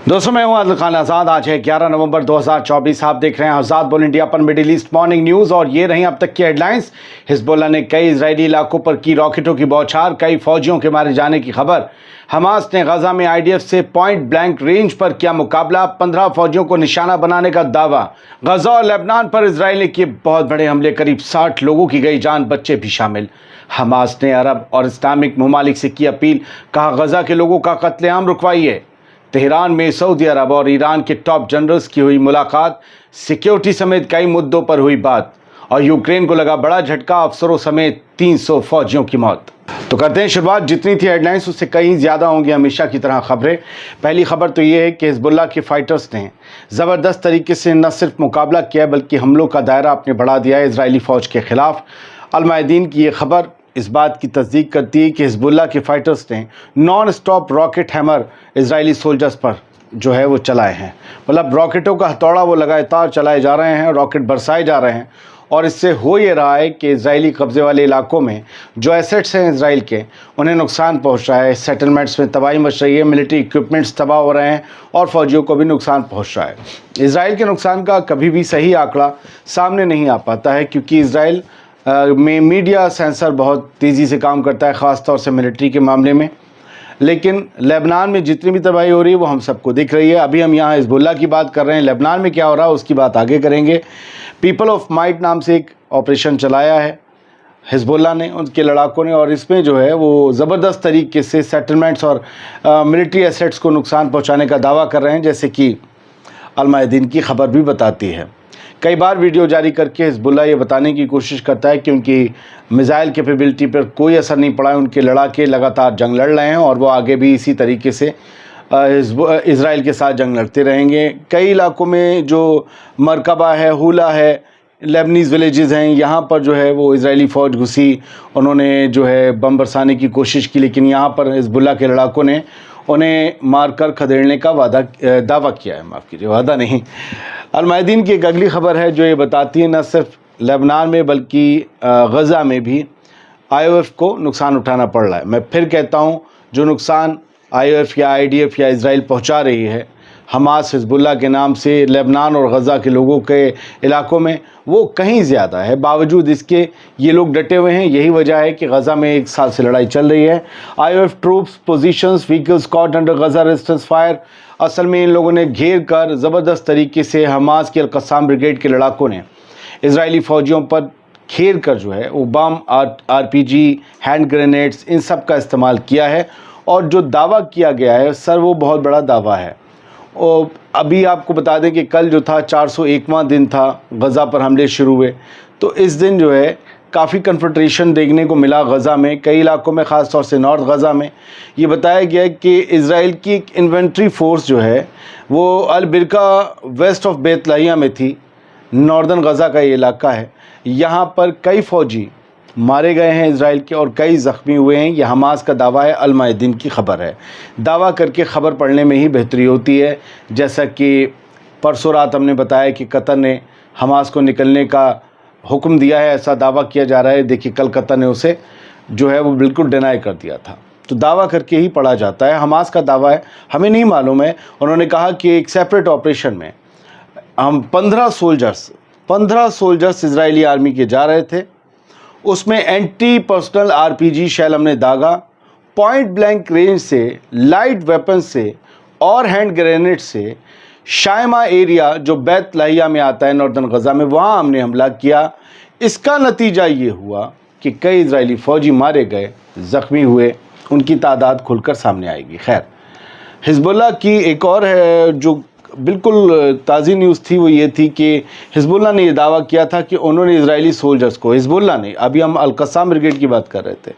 दोस्तों मैं हूं आदिल खान आज़ाद। आज है 11 नवंबर 2024। आप देख रहे हैं आज़ाद बोल इंडिया पर मिडिल ईस्ट मॉर्निंग न्यूज़ और ये रही अब तक की हेडलाइंस। हिजबुल्लाह ने कई इजरायली इलाकों पर की रॉकेटों की बौछार, कई फौजियों के मारे जाने की खबर। हमास ने गजा में आईडीएफ से पॉइंट ब्लैंक रेंज पर किया मुकाबला, 15 फौजियों को निशाना बनाने का दावा। गजा और लेबनान पर इजराइल ने किए बहुत बड़े हमले, करीब 60 लोगों की गई जान, बच्चे भी शामिल। हमास ने अरब और इस्लामिक ममालिक से की अपील, कहा गजा के लोगों का कत्लेआम रुकवाइए। तेहरान में सऊदी अरब और ईरान के टॉप जनरल्स की हुई मुलाकात, सिक्योरिटी समेत कई मुद्दों पर हुई बात। और यूक्रेन को लगा बड़ा झटका, अफसरों समेत 300 फौजियों की मौत। तो करते हैं शुरुआत। जितनी थी हेडलाइंस उससे कहीं ज़्यादा होंगी हमेशा की तरह खबरें। पहली खबर तो ये है कि हिजबुल्लाह के फाइटर्स ने ज़बरदस्त तरीके से न सिर्फ मुकाबला किया बल्कि हमलों का दायरा अपने बढ़ा दिया है इजरायली फ़ौज के ख़िलाफ़। अल मायदीन की ये खबर इस बात की तस्दीक करती है कि हिजबुल्लाह के फाइटर्स ने non stop rocket hammer Israeli soldiers पर जो है वो चलाए हैं। मतलब रॉकेटों का हथौड़ा वो लगातार चलाए जा रहे हैं, रॉकेट बरसाए जा रहे हैं। और इससे हो ये रहा है कि इजरायली कब्ज़े वाले इलाकों में जो एसेट्स हैं इजराइल के, उन्हें नुकसान पहुंच रहा है। सेटलमेंट्स में तबाही मच रही है, मिलिट्री इक्विपमेंट्स तबाह हो रहे हैं और फौजियों को भी नुकसान पहुंच रहा है। इजराइल के नुकसान का कभी भी सही आंकड़ा सामने नहीं आ पाता है, क्योंकि इजराइल में मीडिया सेंसर बहुत तेज़ी से काम करता है, ख़ास तौर से मिलिट्री के मामले में। लेकिन लेबनान में जितनी भी तबाही हो रही है वो हम सबको दिख रही है। अभी हम यहाँ हिजबुल्लाह की बात कर रहे हैं, लेबनान में क्या हो रहा है उसकी बात आगे करेंगे। पीपल ऑफ माइट नाम से एक ऑपरेशन चलाया है हिजबुल्लाह ने, उनके लड़ाकों ने, और इसमें जो है वो ज़बरदस्त तरीके से सेटलमेंट्स और मिलिट्री एसेट्स को नुकसान पहुँचाने का दावा कर रहे हैं, जैसे कि अल मायदीन की खबर भी बताती है। कई बार वीडियो जारी करके हिजबुल्लाह ये बताने की कोशिश करता है कि उनकी मिसाइल कैपेबिलिटी पर कोई असर नहीं पड़ा है, उनके लड़ाके लगातार जंग लड़ रहे हैं और वो आगे भी इसी तरीके से इजराइल के साथ जंग लड़ते रहेंगे। कई इलाकों में जो मरकबा है, हुला है, लेबनीज़ विलेजेस हैं, यहाँ पर जो है वो इजरायली फ़ौज घुसी, उन्होंने जो है बम बरसाने की कोशिश की, लेकिन यहाँ पर हिजबुल्लाह के लड़ाकों ने उन्हें मारकर खदेड़ने का दावा किया है। माफ़ कीजिए, वादा नहीं। अल मायदीन की एक अगली खबर है जो ये बताती है न सिर्फ लेबनान में बल्कि गज़ा में भी आईओएफ को नुकसान उठाना पड़ रहा है। मैं फिर कहता हूँ, जो नुकसान आईओएफ या आईडीएफ या इजराइल पहुँचा रही है हमास हिजबुल्लाह के नाम से लेबनान और गज़ा के लोगों के इलाकों में, वो कहीं ज़्यादा है। बावजूद इसके ये लोग डटे हुए हैं। यही वजह है कि गज़ा में 1 साल से लड़ाई चल रही है। IOF troops positions vehicles caught under Gaza resistance fire. असल में इन लोगों ने घेर कर ज़बरदस्त तरीके से हमास के अल-कस्साम ब्रिगेड के लड़ाकों ने इजरायली फ़ौजियों पर घेर कर जो है वो बम, आरपीजी, हैंड ग्रेनेड्स, इन सब का इस्तेमाल किया है। और जो दावा किया गया है सर, वो बहुत बड़ा दावा है। और अभी आपको बता दें कि कल जो था 401वां दिन था गज़ा पर हमले शुरू हुए, तो इस दिन जो है काफ़ी कन्फ्रंटेशन देखने को मिला गज़ा में, कई इलाकों में, ख़ास तौर से नॉर्थ गज़ा में। ये बताया गया कि इजराइल की एक इन्वेंट्री फ़ोर्स जो है वो अल बिरका वेस्ट ऑफ बेत लाहिया में थी। नॉर्दर्न गज़ा का ये इलाका है। यहाँ पर कई फ़ौजी मारे गए हैं इजराइल के और कई ज़ख्मी हुए हैं। यह हमास का दावा है, अल मायदीन की खबर है। दावा करके ख़बर पढ़ने में ही बेहतरी होती है। जैसा कि परसों रात हमने बताया कि कतर ने हमास को निकलने का हुक्म दिया है, ऐसा दावा किया जा रहा है। देखिए, कल कतर ने उसे जो है वो बिल्कुल डिनाई कर दिया था। तो दावा करके ही पढ़ा जाता है। हमास का दावा है, हमें नहीं मालूम है। उन्होंने कहा कि एक सेपरेट ऑपरेशन में हम 15 सोल्जर्स इजरायली आर्मी के जा रहे थे, उसमें एंटी पर्सनल आरपीजी शेल हमने दागा, पॉइंट ब्लैंक रेंज से, लाइट वेपन से और हैंड ग्रेनेड से शायमा एरिया जो बैत लाहिया में आता है नॉर्दर्न गज़ा में, वहाँ हमने हमला किया। इसका नतीजा ये हुआ कि कई इजरायली फ़ौजी मारे गए, ज़ख्मी हुए, उनकी तादाद खुलकर सामने आएगी। खैर, हिजबुल्लाह की एक और है जो बिल्कुल ताज़ी न्यूज़ थी, वो ये थी कि हिजबुल्लाह ने ये दावा किया था कि उन्होंने इजरायली सोल्जर्स को, हिजबुल्लाह ने, अभी हम अल-कस्साम ब्रिगेड की बात कर रहे थे,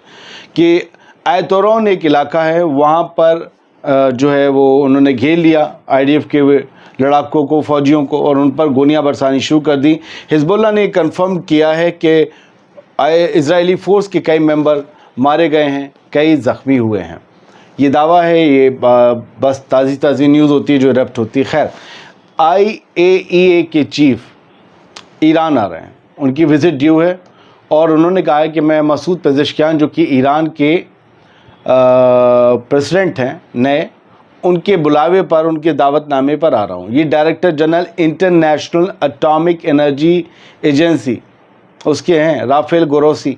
कि आयतोरौन एक इलाका है, वहाँ पर जो है वो उन्होंने घेर लिया आईडीएफ के लड़ाकों को, फ़ौजियों को, और उन पर गोलियां बरसानी शुरू कर दी। हिजबुल्लाह ने कंफर्म किया है कि इजरायली फ़ोर्स के कई मेंबर मारे गए हैं, कई ज़ख्मी हुए हैं। ये दावा है, ये बस ताज़ी न्यूज़ होती है जो रप्ट होती है। खैर, IAEA के चीफ ईरान आ रहे हैं, उनकी विज़िट ड्यू है और उन्होंने कहा है कि मैं मसूद पेज़ेश्कियान जो कि ईरान के प्रेसिडेंट हैं नए, ان کے بلاوے پر، ان کے دعوت نامے پر آ رہا ہوں۔ یہ director general international atomic energy agency اس کے ہیں رافیل گروسی،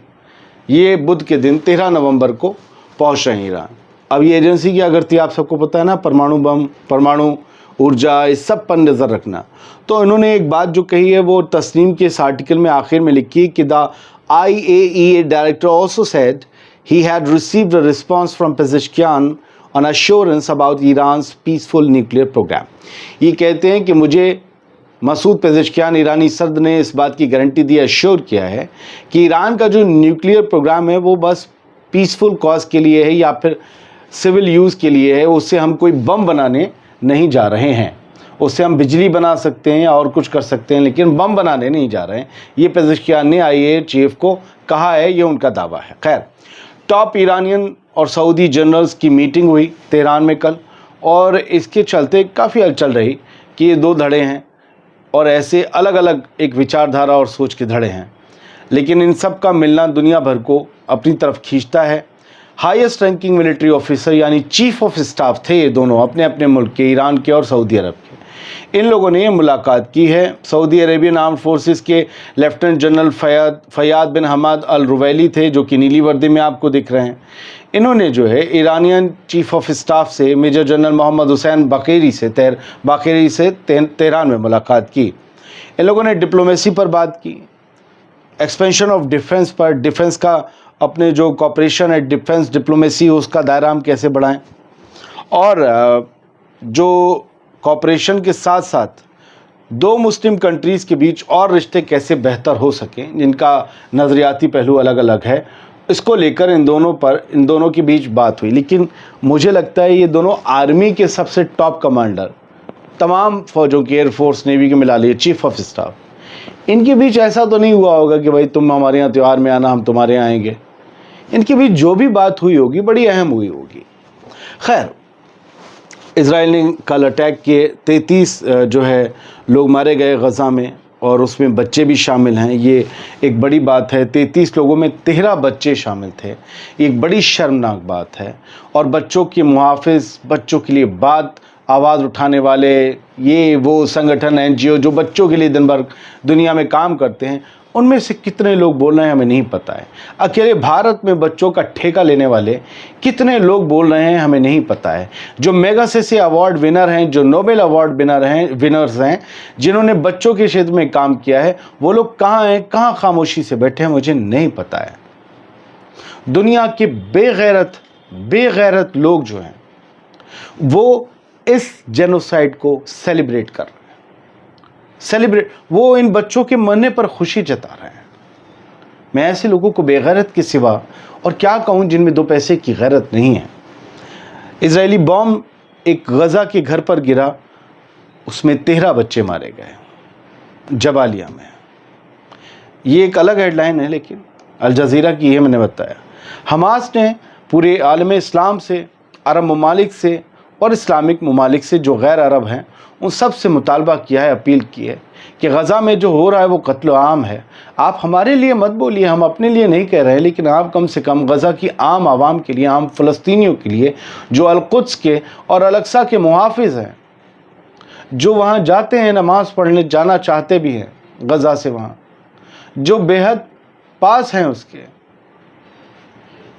یہ بدھ کے دن 13 نومبر کو پہنچ رہے ہیں ایران۔ اب یہ ایجنسی کیا کرتی ہے آپ سب کو پتہ ہے نا، پرمانو بم، پرمانو ارجا، اس سب پر نظر رکھنا۔ تو انہوں نے ایک بات جو کہی ہے وہ تسنیم کے اس آرٹیکل میں آخر میں لکھی کہ دا IAEA director also said he had received a response from Pezeshkian on assurance about Iran's peaceful nuclear program۔ یہ کہتے ہیں کہ مجھے مسعود پیزشکیان ایرانی صدر نے اس بات کی گارنٹی دی، ایشور کیا ہے کہ ایران کا جو نیوکلیئر پروگرام ہے وہ بس پیسفل کاز کے لیے ہے یا پھر سول یوز کے لیے ہے، اس سے ہم کوئی بم بنانے نہیں جا رہے ہیں۔ اس سے ہم بجلی بنا سکتے ہیں اور کچھ کر سکتے ہیں لیکن بم بنانے نہیں جا رہے ہیں۔ یہ پیزشکیان نے IAEA چیف کو کہا ہے، یہ ان کا دعویٰ ہے۔ خیر، ٹاپ ایرانین اور سعودی جنرلز کی میٹنگ ہوئی تہران میں کل، اور اس کے چلتے کافی ہلچل رہی کہ یہ دو دھڑے ہیں اور ایسے الگ الگ ایک وچار دھارا اور سوچ کے دھڑے ہیں، لیکن ان سب کا ملنا دنیا بھر کو اپنی طرف کھینچتا ہے۔ ہائیسٹ رینکنگ ملٹری آفیسر یعنی چیف آف اسٹاف تھے یہ دونوں اپنے اپنے ملک کے، ایران کے اور سعودی عرب کے۔ ان لوگوں نے یہ ملاقات کی ہے۔ سعودی عربین آرم فورسز کے لیفٹیننٹ جنرل فیاد بن حماد الرویلی تھے جو کہ نیلی وردی میں آپ کو دکھ رہے ہیں۔ انہوں نے جو ہے ایرانین چیف آف اسٹاف سے میجر جنرل محمد حسین باقری سے تہران میں ملاقات کی۔ ان لوگوں نے ڈپلومیسی پر بات کی، expansion of defence per, defence کا اپنے جو کوپریشن ہے ڈیفنس ڈپلومیسی اس کا دائرہ ہم کیسے بڑھائیں، اور جو کوپریشن کے ساتھ ساتھ دو مسلم کنٹریز کے بیچ اور رشتے کیسے بہتر ہو سکیں جن کا نظریاتی پہلو الگ الگ ہے، اس کو لے کر ان دونوں کے بیچ بات ہوئی۔ لیکن مجھے لگتا ہے یہ دونوں آرمی کے سب سے ٹاپ کمانڈر، تمام فوجوں کی، ایئر فورس نیوی کے ملا لیے، چیف آف اسٹاف، ان کے بیچ ایسا تو نہیں ہوا ہوگا کہ بھائی تم ہمارے یہاں تہوار میں آنا، ہم تمہارے یہاں آئیں گے۔ ان کے بیچ جو بھی بات ہوئی ہوگی بڑی اہم ہوئی ہوگی۔ خیر، اسرائیل نے کل اٹیک کیے، 33 جو ہے لوگ مارے گئے غزہ میں، اور اس میں بچے بھی شامل ہیں۔ یہ ایک بڑی بات ہے، 33 لوگوں میں 13 بچے شامل تھے، یہ ایک بڑی شرمناک بات ہے۔ اور بچوں کے محافظ، بچوں کے لیے آواز اٹھانے والے، یہ وہ سنگٹھن NGO جو بچوں کے لیے دن بھر دنیا میں کام کرتے ہیں، ان میں سے کتنے لوگ بول رہے ہیں ہمیں نہیں پتہ ہے۔ اکیلے بھارت میں بچوں کا ٹھیکہ لینے والے کتنے لوگ بول رہے ہیں ہمیں نہیں پتہ ہے۔ جو میگاسیسے ایوارڈ ونر ہیں، جو نوبل ایوارڈ ونرز ہیں، جنہوں نے بچوں کے شعبے میں کام کیا ہے، وہ لوگ کہاں ہیں، کہاں خاموشی سے بیٹھے ہیں، مجھے نہیں پتہ ہے۔ دنیا کے بے غیرت لوگ جو ہیں وہ اس جینوسائیڈ کو سیلیبریٹ کر رہے ہیں، وہ ان بچوں کے مرنے پر خوشی جتا رہے ہیں۔ میں ایسے لوگوں کو بے غیرت کے سوا اور کیا کہوں جن میں دو پیسے کی غیرت نہیں ہے۔ اسرائیلی بم ایک غزہ کے گھر پر گرا، اس میں 13 بچے مارے گئے جبالیہ میں۔ یہ ایک الگ ہیڈ لائن ہے لیکن الجزیرہ کی یہ میں نے بتایا۔ حماس نے پورے عالم اسلام سے، عرب ممالک سے اور اسلامک ممالک سے جو غیر عرب ہیں ان سب سے مطالبہ کیا ہے، اپیل کی ہے کہ غزہ میں جو ہو رہا ہے وہ قتل عام ہے۔ آپ ہمارے لیے مت بولیے، ہم اپنے لیے نہیں کہہ رہے، لیکن آپ کم سے کم غزہ کی عام عوام کے لیے، عام فلسطینیوں کے لیے جو القدس کے اور الاقصی کے محافظ ہیں، جو وہاں جاتے ہیں نماز پڑھنے، جانا چاہتے بھی ہیں غزہ سے وہاں، جو بے حد پاس ہیں اس کے،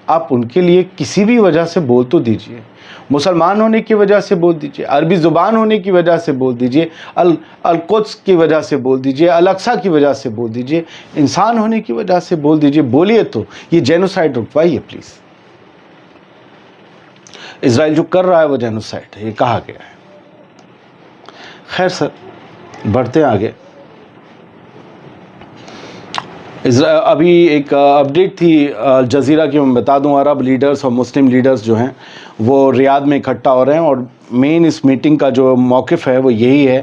آپ ان کے لیے کسی بھی وجہ سے بول تو دیجئے۔ مسلمان ہونے کی وجہ سے بول دیجئے، عربی زبان ہونے کی وجہ سے بول دیجئے، القدس کی وجہ سے بول دیجئے، الاقصی کی وجہ سے بول دیجئے، انسان ہونے کی وجہ سے بول دیجئے، بولیے تو یہ جینوسائیڈ رکوائیے پلیز۔ اسرائیل جو کر رہا ہے وہ جینوسائیڈ ہے، یہ کہا گیا ہے۔ خیر سر، بڑھتے ہیں آگے۔ ابھی ایک اپڈیٹ تھی الجزیرہ کی، میں بتا دوں، عرب لیڈرز اور مسلم لیڈرز جو ہیں وہ ریاض میں اکٹھا ہو رہے ہیں، اور مین اس میٹنگ کا جو موقف ہے وہ یہی ہے،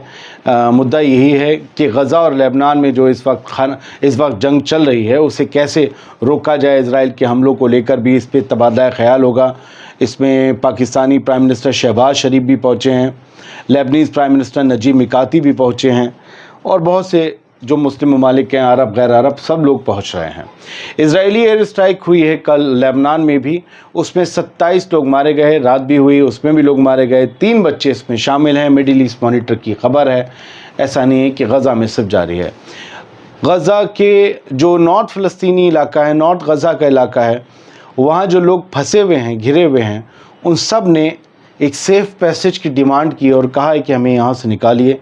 مدعا یہی ہے کہ غزہ اور لبنان میں جو اس وقت جنگ چل رہی ہے اسے کیسے روکا جائے۔ اسرائیل کے حملوں کو لے کر بھی اس پہ تبادلہ خیال ہوگا۔ اس میں پاکستانی پرائم منسٹر شہباز شریف بھی پہنچے ہیں، لیبنیز پرائم منسٹر نجیب میقاتی بھی پہنچے ہیں، اور بہت سے जो मुस्लिम ममालिक हैं, अरब गैर अरब, सब लोग पहुंच रहे हैं। इजरायली एयर स्ट्राइक हुई है कल लेबनान में भी, उसमें 27 लोग मारे गए, रात भी हुई उसमें भी लोग मारे गए, 3 बच्चे इसमें शामिल हैं। मिडिल ईस्ट मॉनिटर की खबर है, ऐसा नहीं है कि गज़ा में सिर्फ जारी है। गज़ा के जो नॉर्थ फ़लस्तीनी इलाका है, नॉर्थ गज़ा का इलाका है, वहाँ जो लोग फंसे हुए हैं, घिरे हुए हैं, उन सब ने एक सेफ़ पैसेज की डिमांड की और कहा है कि हमें यहाँ से निकालिए,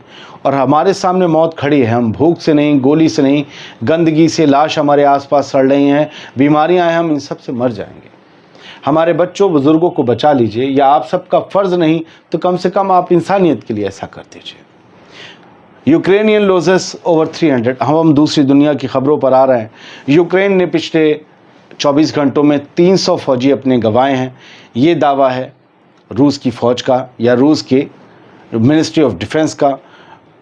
और हमारे सामने मौत खड़ी है। हम भूख से नहीं, गोली से नहीं, गंदगी से, लाश हमारे आसपास सड़ रही हैं, बीमारियाँ हैं, हम इन सब से मर जाएंगे। हमारे बच्चों बुज़ुर्गों को बचा लीजिए, या आप सबका फ़र्ज़ नहीं तो कम से कम आप इंसानियत के लिए ऐसा कर दीजिए। Ukrainian losses over 300। हम दूसरी दुनिया की ख़बरों पर आ रहे हैं। यूक्रेन ने पिछले 24 घंटों में 300 फ़ौजी अपने गंवाए हैं। ये दावा है रूस की फ़ौज का, या रूस के मिनिस्ट्री ऑफ डिफेंस का।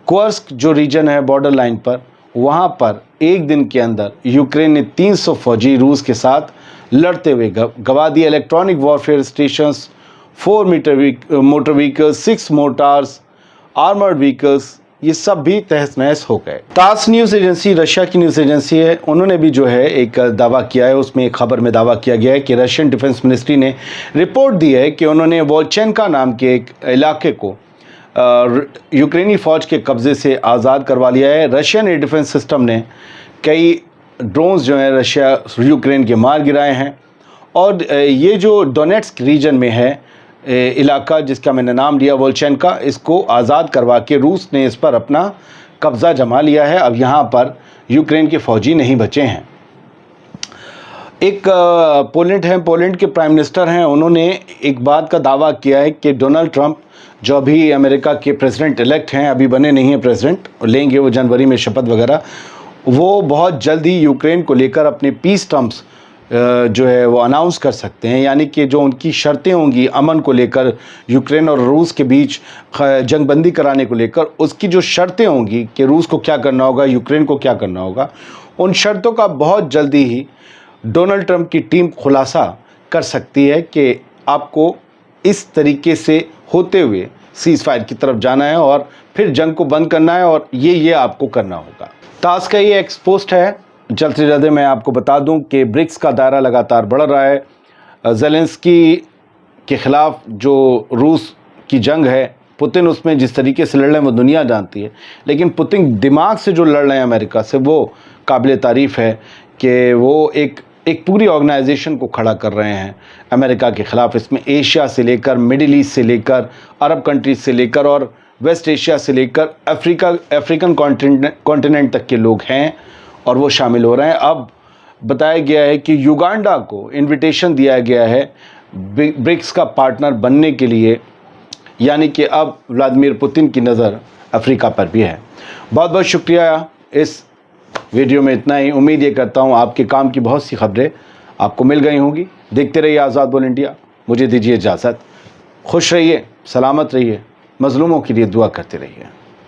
कुर्स्क जो रीजन है बॉर्डर लाइन पर, वहाँ पर एक दिन के अंदर यूक्रेन ने 300 फ़ौजी रूस के साथ लड़ते हुए गंवा दिए। Electronic warfare stations, 4 motor vehicles, 6 motors, armoured vehicles, ये सब भी तहस नहस हो गए। तास न्यूज़ एजेंसी, रशिया की न्यूज़ एजेंसी है, उन्होंने भी जो है एक दावा किया है। उसमें एक खबर में दावा किया गया है कि रशियन डिफेंस मिनिस्ट्री ने रिपोर्ट दी है कि उन्होंने वोल्चेनका नाम के एक इलाके को यूक्रेनी फ़ौज के कब्ज़े से आज़ाद करवा लिया है। रशियन एयर डिफेंस सिस्टम ने कई ड्रोन्स जो हैं रशिया यूक्रेन के मार गिराए हैं, और ये जो डोनेट्स्क रीजन में है इलाका जिसका मैंने नाम लिया वोल्चेनका, इसको आज़ाद करवा के रूस ने इस पर अपना कब्ज़ा जमा लिया है। अब यहाँ पर यूक्रेन के फ़ौजी नहीं बचे हैं। एक पोलैंड है, पोलैंड के प्राइम मिनिस्टर हैं, उन्होंने एक बात का दावा किया है कि डोनाल्ड ट्रंप जो अभी अमेरिका के प्रेसिडेंट इलेक्ट हैं, अभी बने नहीं हैं प्रेसिडेंट, लेंगे वो जनवरी में शपथ वगैरह, वो बहुत जल्द ही यूक्रेन को लेकर अपने पीस टर्म्स जो है वो अनाउंस कर सकते हैं। यानी कि जो उनकी शर्तें होंगी अमन को लेकर, यूक्रेन और रूस के बीच जंगबंदी कराने को लेकर, उसकी जो शर्तें होंगी कि रूस को क्या करना होगा, यूक्रेन को क्या करना होगा, उन शर्तों का बहुत जल्दी ही डोनाल्ड ट्रंप की टीम खुलासा कर सकती है कि आपको इस तरीके से होते हुए सीज़ फायर की तरफ जाना है और फिर जंग को बंद करना है, और ये आपको करना होगा। तास का ये एक्सपोस्ट है। जल्द से जल्द मैं आपको बता दूं कि ब्रिक्स का दायरा लगातार बढ़ रहा है। ज़ेलेंस्की के ख़िलाफ़ जो रूस की जंग है, पुतिन उसमें जिस तरीके से लड़ रहे हैं वो दुनिया जानती है, लेकिन पुतिन दिमाग से जो लड़ रहे हैं अमेरिका से, वो काबिल तारीफ़ है कि वो एक पूरी ऑर्गेनाइजेशन को खड़ा कर रहे हैं अमेरिका के ख़िलाफ़। इसमें एशिया से लेकर, मिडिल ईस्ट से लेकर, अरब कंट्रीज से लेकर और वेस्ट एशिया से लेकर अफ्रीकन कॉन्टिनेंट तक के लोग हैं, और वो शामिल हो रहे हैं। अब बताया गया है कि युगांडा को इनविटेशन दिया गया है ब्रिक्स का पार्टनर बनने के लिए, यानी कि अब व्लादिमीर पुतिन की नज़र अफ्रीका पर भी है। बहुत बहुत शुक्रिया। इस वीडियो में इतना ही। उम्मीद ये करता हूँ आपके काम की बहुत सी खबरें आपको मिल गई होंगी। देखते रहिए आज़ाद बोल इंडिया। मुझे दीजिए इजाज़त। खुश रहिए, सलामत रहिए, मज़लूमों के लिए दुआ करते रहिए।